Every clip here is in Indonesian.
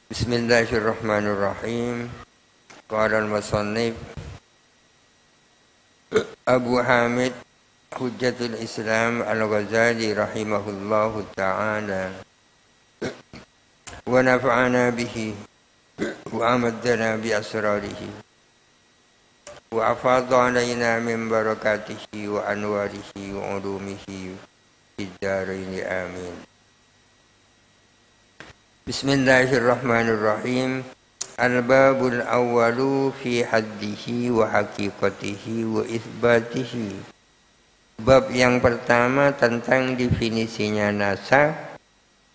Bismillahirrahmanirrahim. Qala al-musannif Abu Hamid Hujjatul Islam Al-Ghazali rahimahullahu ta'ala wa nafa'ana bihi wa amaddana bi asrarihi wa afadha alaina min barakatihi wa anwarihi wa ulumihi fid dharain amin. Bismillahirrahmanirrahim. Al-babul awwalu fi haddihi wa haqiqatihi wa isbatihi. Bab yang pertama tentang definisinya nasakh,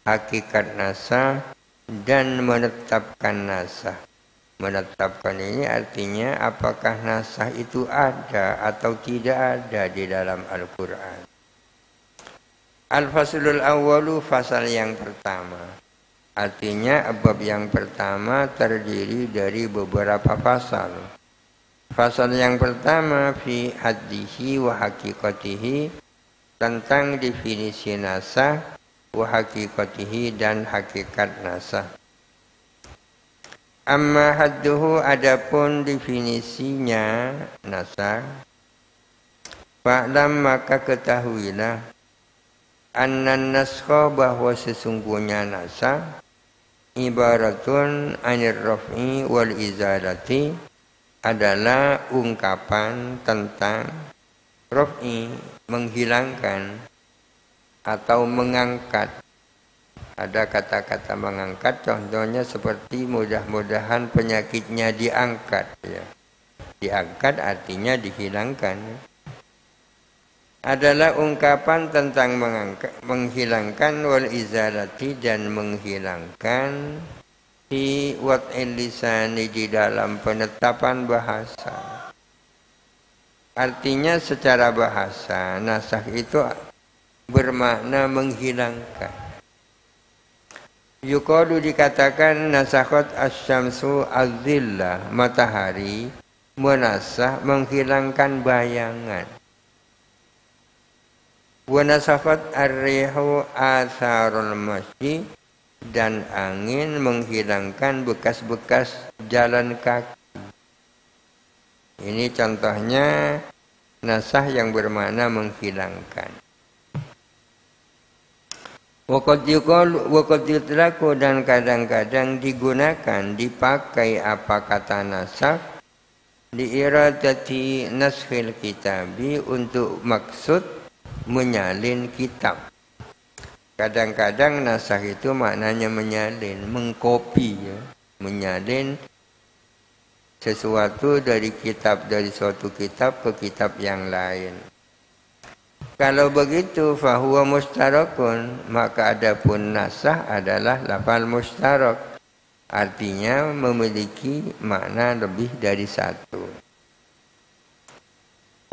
hakikat nasakh, dan menetapkan nasakh. Menetapkan ini artinya apakah nasakh itu ada atau tidak ada di dalam Al-Quran. Al-faslul awwalu, fasal yang pertama. Artinya bab yang pertama terdiri dari beberapa fasal. Fasal yang pertama fi haddihi wa haqiqatihi, tentang definisi nasakh, wa haqiqatihi, dan hakikat nasakh. Amma hadduhu, adapun definisinya nasakh, fa'lam, maka ketahuilah, annan naskha, bahwa sesungguhnya nasakh, ibaratun anir raf'i wal izalati, adalah ungkapan tentang raf'i, menghilangkan atau mengangkat. Ada kata-kata mengangkat, contohnya seperti mudah-mudahan penyakitnya diangkat, ya. Diangkat artinya dihilangkan. Adalah ungkapan tentang menghilangkan wal izalati, dan menghilangkan fi wat'il lisani, di dalam penetapan bahasa. Artinya secara bahasa nasakh itu bermakna menghilangkan. Yuqalu, dikatakan nasakhat asy-syamsu az-zillah, matahari menasakh, menghilangkan bayangan. Wa nasakhat ar-rihu atharul masyi, dan angin menghilangkan bekas-bekas jalan kaki. Ini contohnya nasakh yang bermakna menghilangkan. Wa qad yutlaqu, dan kadang-kadang digunakan, dipakai apa kata nasakh, li iradati naskhil kitabi, untuk maksud menyalin kitab. Kadang-kadang nasakh itu maknanya menyalin, mengkopi, ya. Menyalin sesuatu dari kitab, dari suatu kitab ke kitab yang lain. Kalau begitu fahuwa mustarakun, maka adapun nasakh adalah lafal mustarak, artinya memiliki makna lebih dari satu.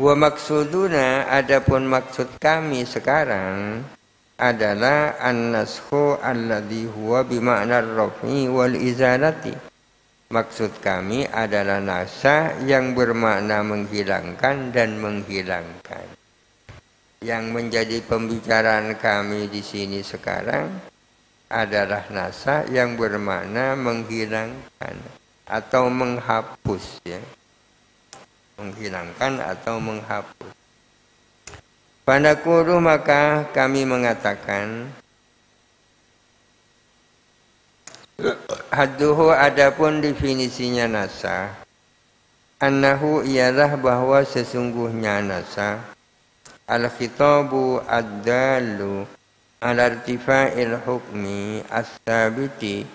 Wa maksuduna, adapun maksud kami sekarang adalah an-naskhu alladhi huwa bima'na ar-raf'i wal izalati. Maksud kami adalah nasakh yang bermakna menghilangkan dan menghilangkan. Yang menjadi pembicaraan kami di sini sekarang adalah nasakh yang bermakna menghilangkan atau menghapus, ya. Menghilangkan atau menghapus. Panaqulu, maka kami mengatakan, hadduhu, adapun definisinya nasakh, annahu, ialah bahwa sesungguhnya nasakh, al-khitabu ad-dallu ala irtifa'il hukmi as-sabiti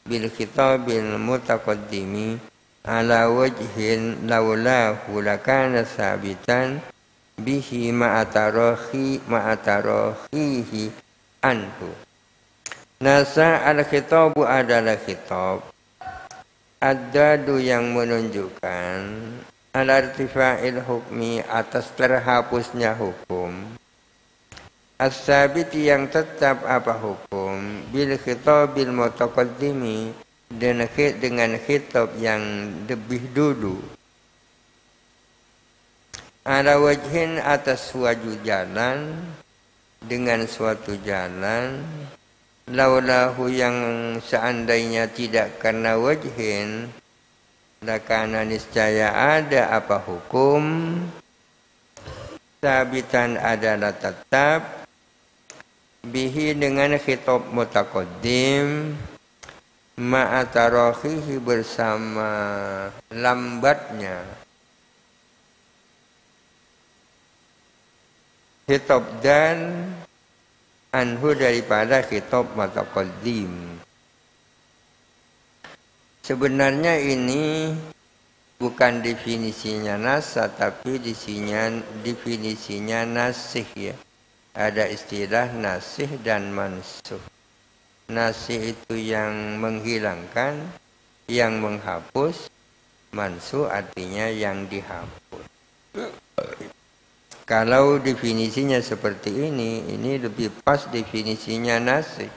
bil khitabil mutaqaddimi ala wajhin laulahu lakana sabitan bihi ma'atarakhihi anhu. Nasakh al-khitabu adalah khitab, ad-dadu yang menunjukkan, al-irtifa'il hukmi atas terhapusnya hukum, as-sabiti yang tetap apa hukum, bil khitabil mutaqaddimi dengan khitab yang lebih dulu, ala wajhin atas suatu jalan, dengan suatu jalan, laulahu yang seandainya tidak karena wajhin, lakana niscaya ada apa hukum, sabitan adalah tetap, bihi dengan khitab mutaqaddim, ma'atarohihi bersama lambatnya khitab dan anhu daripada khitab mutaqaddim. Sebenarnya ini bukan definisinya nasah, tapi definisinya nasih ya. Ada istilah nasih dan mansuh. Nasih itu yang menghilangkan, yang menghapus. Mansuh artinya yang dihapus. Kalau definisinya seperti ini lebih pas definisinya nasih.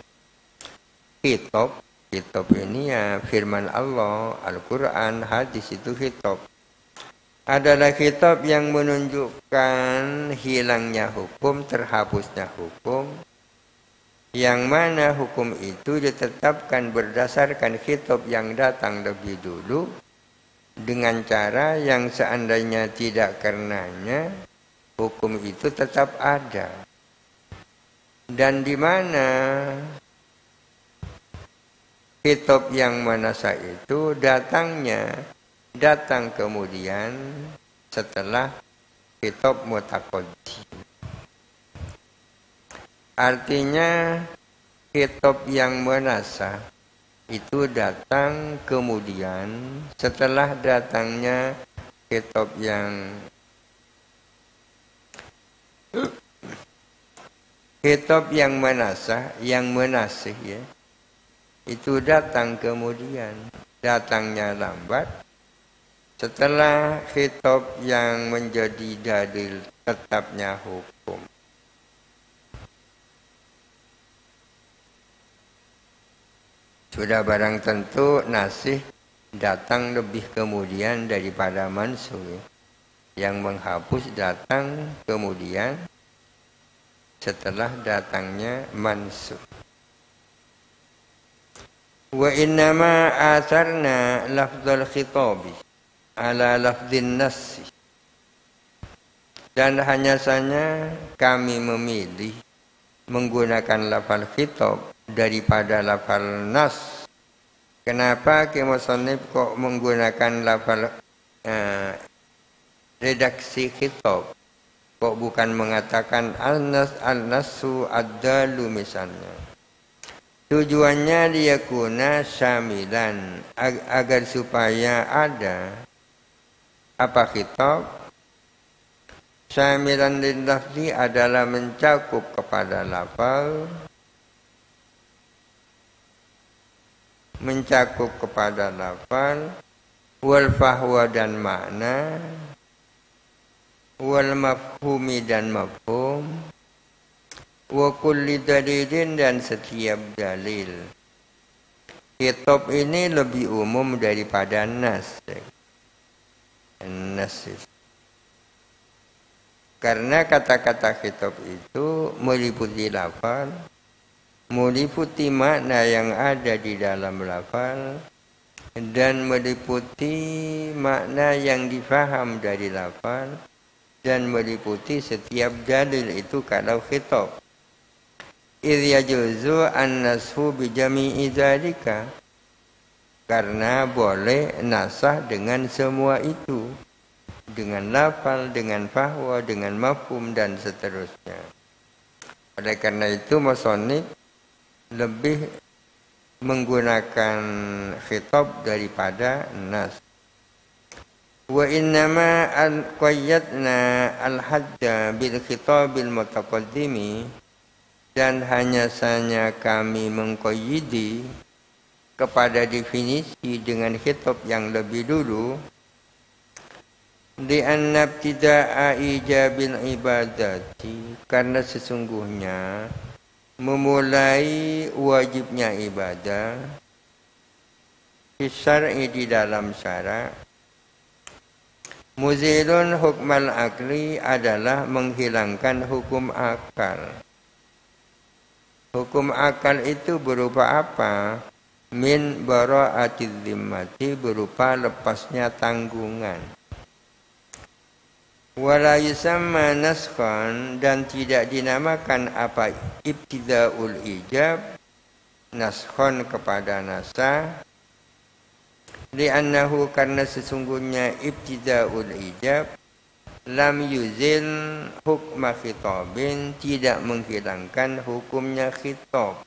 Khitab ini ya firman Allah, Al-Quran, hadis itu khitab. Adalah khitab yang menunjukkan hilangnya hukum, terhapusnya hukum. Yang mana hukum itu ditetapkan berdasarkan khitab yang datang lebih dulu. Dengan cara yang seandainya tidak karenanya, hukum itu tetap ada. Dan di mana khitab yang manasa itu datang kemudian setelah khitab mutaqaddim. Artinya khitab yang manasa itu datang kemudian setelah datangnya khitab yang manasa, yang menasih ya. Itu datang kemudian, datangnya lambat setelah khitab yang menjadi dalil tetapnya hukum. Sudah barang tentu nasih datang lebih kemudian daripada mansuh. Yang menghapus datang kemudian setelah datangnya mansuh. Wa innama atharna lafdzal khitabi ala lafdzin nassi. Dan hanya saja kami memilih menggunakan lafal khitab daripada lafal nas. Kenapa musannif kok menggunakan lafal redaksi khitab? Kok bukan mengatakan al-nasu ad-dalu misalnya? Tujuannya liyakuna syamilan, agar supaya ada apa khitab? Syamilan lil lafzi adalah mencakup kepada lafal, wal fahwa dan makna, wal mafhumi dan mafhum, wa kulli dalilin dan setiap dalil. Khitab ini lebih umum daripada nas. Karena kata-kata khitab itu meliputi lafal, meliputi makna yang ada di dalam lafal, dan meliputi makna yang difaham dari lafal, dan meliputi setiap dalil itu kalau khitab. Idh yajuzu an-nashu bi jami'i dzalika, karena boleh nasah dengan semua itu, dengan lafal, dengan fahwa, dengan mafhum dan seterusnya. Oleh karena itu musannif lebih menggunakan khitab daripada nas. Wa innama qayyadna al-hadda bil khitabil mutaqaddimi, dan hanya saja kami mengqayyidi kepada definisi dengan khitab yang lebih dulu, di anna ibtida'a ijabil ibadati, karena sesungguhnya memulai wajibnya ibadah syar'i di dalam syarak, muzilun hukmal akli adalah menghilangkan hukum akal. Hukum akal itu berupa apa? Min bara'atiz zimmati, berupa lepasnya tanggungan. Wala yusamma naskhan, dan tidak dinamakan apa ibtidaul ijab, naskhan kepada nasah. Li'annahu, karena sesungguhnya ibtidaul ijab lam yuzil hukma khitabin, tidak menghilangkan hukumnya khitab.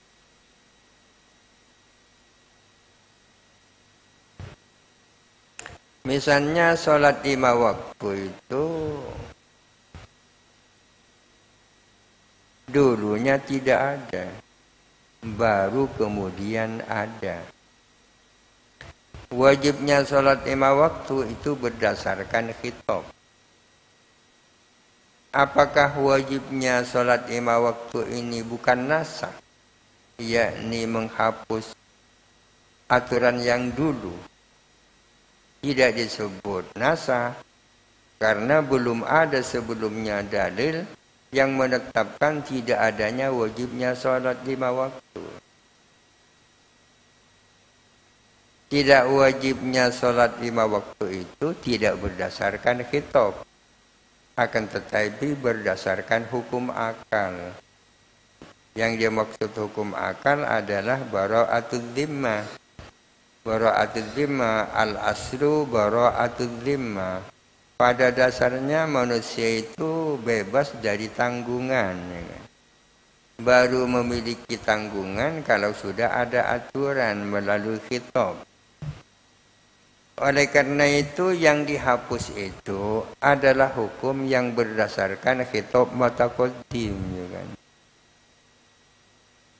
Misalnya sholat 5 waktu itu dulunya tidak ada, baru kemudian ada. Wajibnya sholat 5 waktu itu berdasarkan khitab. Apakah wajibnya sholat 5 waktu ini bukan nasakh, yakni menghapus aturan yang dulu? Tidak disebut nasakh karena belum ada sebelumnya dalil yang menetapkan tidak adanya wajibnya sholat 5 waktu. Tidak wajibnya sholat 5 waktu itu tidak berdasarkan khitab, akan tetapi berdasarkan hukum akal. Yang dimaksud hukum akal adalah bara'atul zimmah. Bara'atul zimmah, al-aslu bara'atul zimmah. Pada dasarnya manusia itu bebas dari tanggungan. Baru memiliki tanggungan kalau sudah ada aturan melalui khitab. Oleh karena itu yang dihapus itu adalah hukum yang berdasarkan khitab mutaqaddim, ya kan?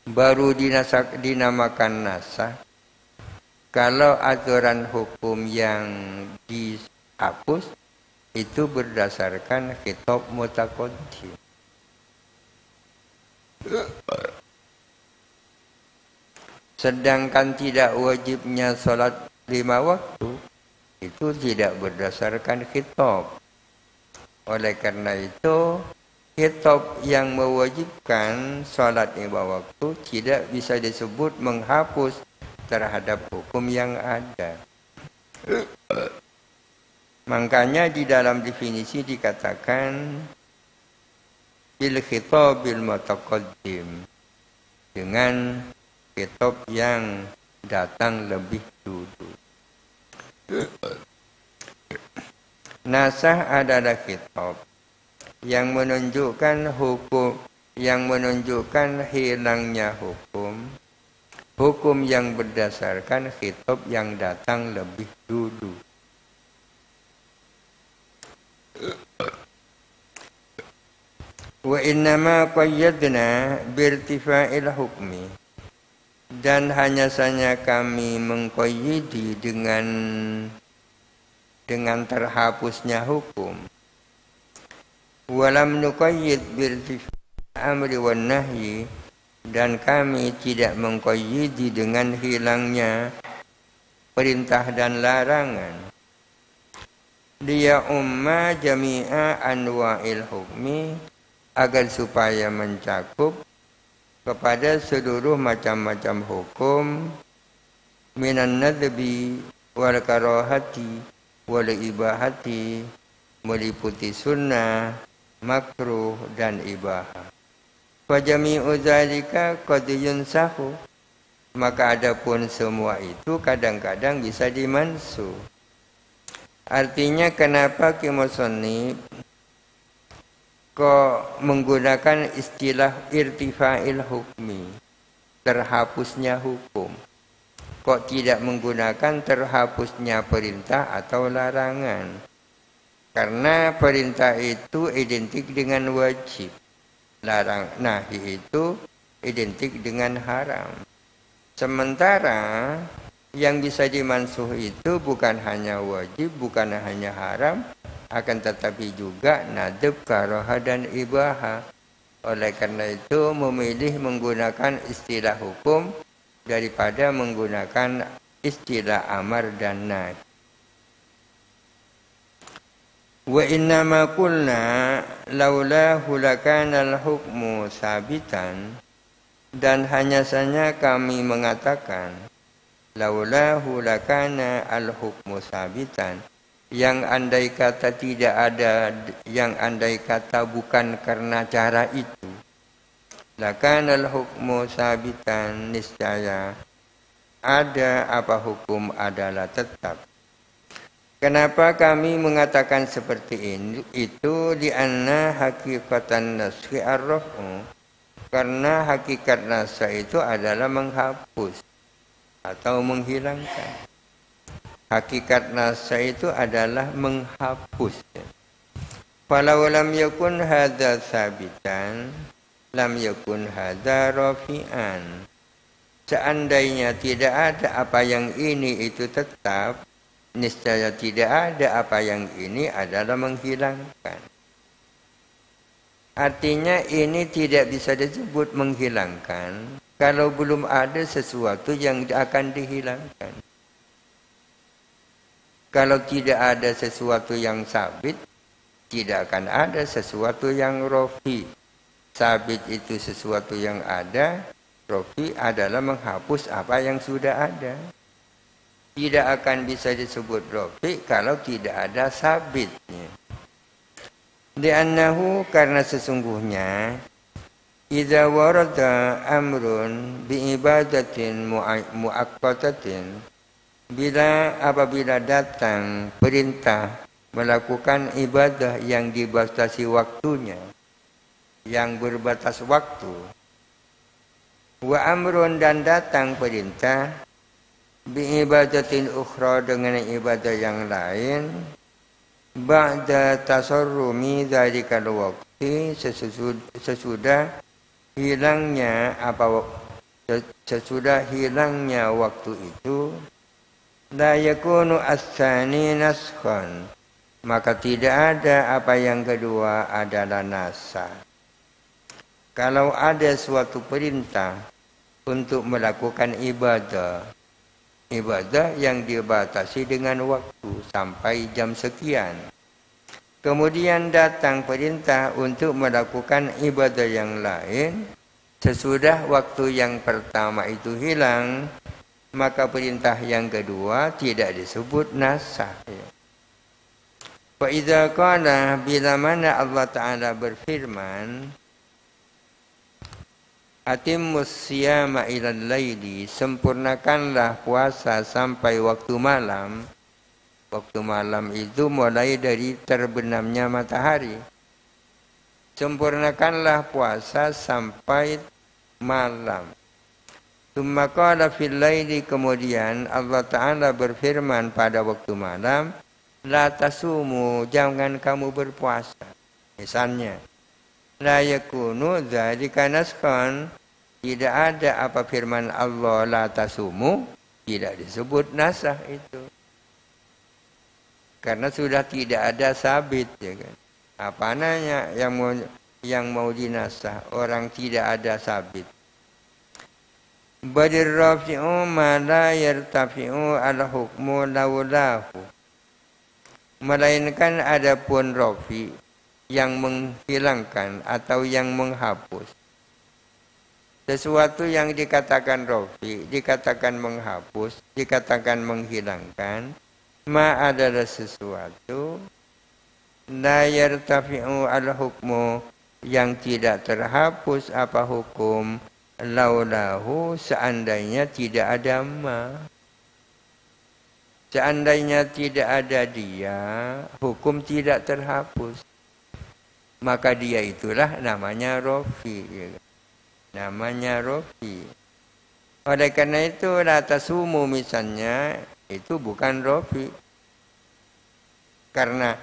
Baru dinamakan nasakh kalau aturan hukum yang dihapus itu berdasarkan khitab mutaqaddim. Sedangkan tidak wajibnya sholat 5 waktu itu tidak berdasarkan khitab. Oleh karena itu khitab yang mewajibkan sholat 5 waktu tidak bisa disebut menghapus terhadap hukum yang ada. Makanya di dalam definisi dikatakan bil khitabil mutaqaddim, dengan khitab yang datang lebih dulu. Nasakh adalah khitab yang menunjukkan hukum, yang menunjukkan hilangnya hukum yang berdasarkan khitab yang datang lebih dulu. Wa innama qayyadna birtifa'il hukmi, dan hanya saja kami mengqayyidi dengan terhapusnya hukum. Walam nuqayyid birtifa'il amri wan nahyi, dan kami tidak mengqayyidi dengan hilangnya perintah dan larangan. Dia umma jami'a anwa'il hukmi, agar supaya mencakup kepada seluruh macam-macam hukum, minan nadbi wal karahati wal ibahati, meliputi sunnah, makruh dan ibahah. Fajami'u dzalika qad yunsahu, maka adapun semua itu kadang-kadang bisa dimansuh. Artinya kenapa Musannif kok menggunakan istilah irtifa'il hukmi, terhapusnya hukum, kok tidak menggunakan terhapusnya perintah atau larangan? Karena perintah itu identik dengan wajib, nahi itu identik dengan haram. Sementara yang bisa dimansuh itu bukan hanya wajib, bukan hanya haram, akan tetapi juga nadab, karahah dan ibahah. Oleh karena itu memilih menggunakan istilah hukum daripada menggunakan istilah amar dan nahi. Wa innama qulna laulahu lakana al-hukmu sabitan, Dan hanya saja kami mengatakan laulahu lakana al-hukmu sabitan, yang andai kata tidak ada, yang andai kata bukan karena cara itu, lakana al-hukmu sabitan, niscaya ada apa hukum adalah tetap. Kenapa kami mengatakan seperti ini? Itu lianna hakikatan naskhi ar-raf'u, karena hakikat nasa itu adalah menghapus atau menghilangkan. Hakikat nasa itu adalah menghapus. Falau lam yakun hadza sabitan, lam yakun hadza rafi'an. Seandainya tidak ada apa yang ini itu tetap, niscaya tidak ada apa yang ini adalah menghilangkan. Artinya ini tidak bisa disebut menghilangkan kalau belum ada sesuatu yang akan dihilangkan. Kalau tidak ada sesuatu yang sabit, tidak akan ada sesuatu yang rofi. Sabit itu sesuatu yang ada, rofi adalah menghapus apa yang sudah ada. Tidak akan bisa disebut rofi kalau tidak ada sabitnya. Li'annahu, karena sesungguhnya idza warada amrun bi ibadatin muaqqatatin, apabila datang perintah melakukan ibadah yang dibatasi waktunya, yang berbatas waktu, wa amrun, dan datang perintah bi ibadatin ukhra, dengan ibadah yang lain, ba'da tasarrumi dzalikal waqti, sesudah hilangnya waktu itu, la yakunu as-tsani naskhan, maka tidak ada apa yang kedua adalah nasa. Kalau ada suatu perintah untuk melakukan ibadah yang dibatasi dengan waktu sampai jam sekian, kemudian datang perintah untuk melakukan ibadah yang lain sesudah waktu yang pertama itu hilang, maka perintah yang kedua tidak disebut nasakh. Fa idza qala, bila mana Allah Ta'ala berfirman, atimmus siyama ilal laili, sempurnakanlah puasa sampai waktu malam. Waktu malam itu mulai dari terbenamnya matahari. Sempurnakanlah puasa sampai malam. Tsumma qala fil laili, kemudian Allah Ta'ala berfirman pada waktu malam, la tasumu, jangan kamu berpuasa. Misalnya, la yakunu dzalika naskhan, tidak ada apa firman Allah la tasumu, tidak disebut nasakh itu. Karena sudah tidak ada sabit, ya kan. Apa nanya yang mau dinasakh, orang tidak ada sabit. Badir rafi'u ma la yartafi'u al hukmu laulahu, melainkan adapun rafi yang menghilangkan atau yang menghapus. Sesuatu yang dikatakan rafi, dikatakan menghapus, dikatakan menghilangkan, ma adalah sesuatu la yartafi'u al-hukmu, yang tidak terhapus apa hukum, laulahu, seandainya tidak ada ma. Seandainya tidak ada dia, hukum tidak terhapus. Maka dia itulah namanya rofi, ya. Namanya rofi. Oleh karena itu la tasumu misalnya itu bukan rofi. Karena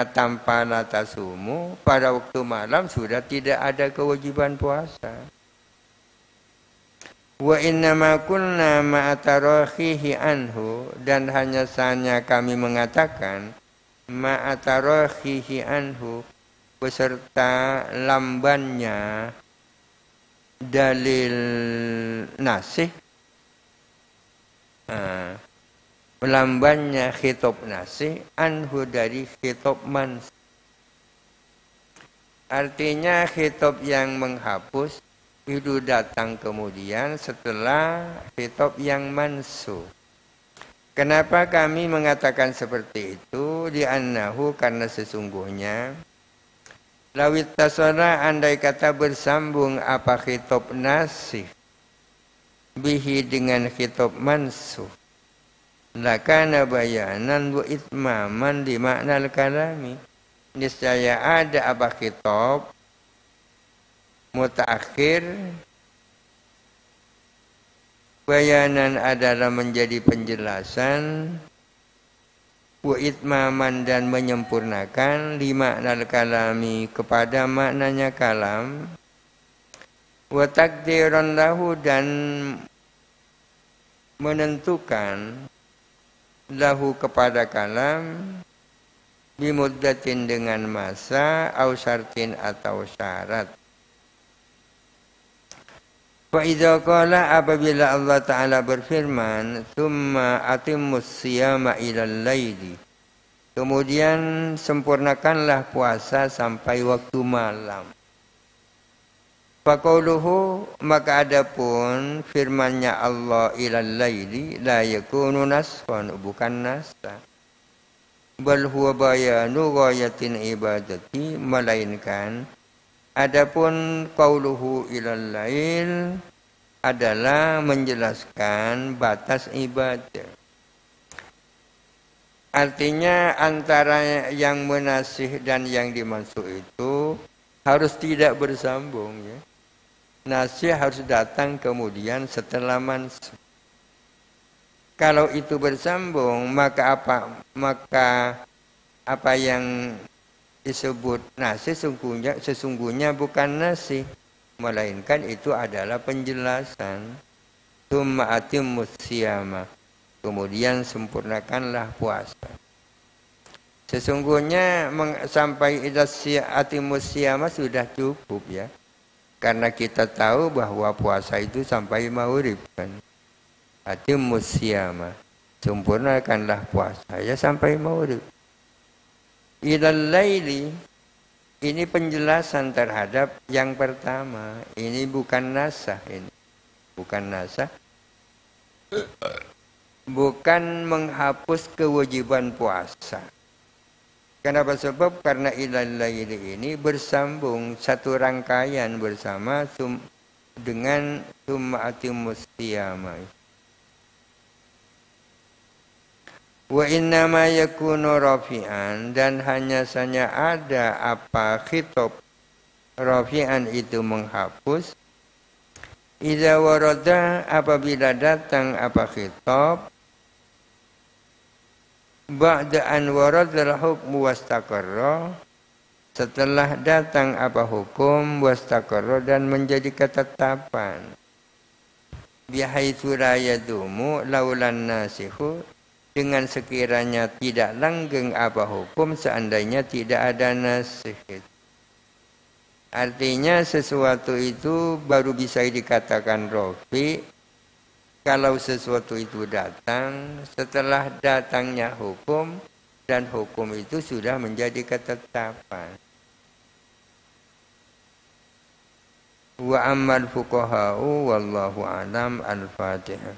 tanpa la tasumu pada waktu malam sudah tidak ada kewajiban puasa. Wa innama kunna ma'atarakhihi anhu, dan hanya saja kami mengatakan ma'atarakhihi anhu, beserta lambannya dalil nasih, lambannya khitab nasih, anhu dari khitab mansih. Artinya khitab yang menghapus itu datang kemudian setelah khitab yang mansuh. Kenapa kami mengatakan seperti itu? Li'annahu, karena sesungguhnya lawit tasara, andai kata bersambung apa khitab nasih bihi dengan khitab mansuh, lakana bayanan wa itmaman di makna al-kalami. Niscaya ada apa khitab mutaakhir, bayanan adalah menjadi penjelasan, wa itmaman dan menyempurnakan, li makna al-kalami kepada maknanya kalam, wa takdiran lahu dan menentukan lahu kepada kalam, bimuddatin dengan masa, au syartin atau syarat. Fa idza qala, apabila Allah Ta'ala berfirman, tsumma atimmus siyama ilal laili, kemudian sempurnakanlah puasa sampai waktu malam. Faqauluhu, maka adapun firman-Nya Allah ilal laili, la yakunu nasfan, bukan nasa. Bal huwa bayanu ghayatin ibadati, melainkan adapun qauluhu ilal lail adalah menjelaskan batas ibadah. Artinya antara yang menasih dan yang dimaksud itu harus tidak bersambung, ya. Nasih harus datang kemudian setelah mansuh. Kalau itu bersambung, maka apa yang disebut nasih sesungguhnya bukan nasih, melainkan itu adalah penjelasan. Tsumma atimmus siyama, kemudian sempurnakanlah puasa. Sesungguhnya sampai atimmus siyama sudah cukup, ya. Karena kita tahu bahwa puasa itu sampai maghrib, kan. Atimmus siyama, sempurnakanlah puasa ya sampai maghrib. Ilal laili, ini penjelasan terhadap yang pertama. Ini bukan nasah, ini bukan nasah, bukan menghapus kewajiban puasa. Kenapa? Sebab karena ilal laili ini bersambung, satu rangkaian bersama dengan tsumma atimmus siyama. Wa innama yakunu rafi'an, dan hanya saja ada apa khitab rafi'an itu menghapus, idza warada, apabila datang apa khitab ba'da an waradal hukmu wastaqarra, setelah datang apa hukum wastaqarra dan menjadi ketetapan, bihaitsu la yadumu laulan nasihu, dengan sekiranya tidak langgeng apa hukum seandainya tidak ada nasih. Artinya sesuatu itu baru bisa dikatakan rafi kalau sesuatu itu datang setelah datangnya hukum, dan hukum itu sudah menjadi ketetapan. Wa ammal fuqaha'u wallahu a'lam. Al-Fatihah.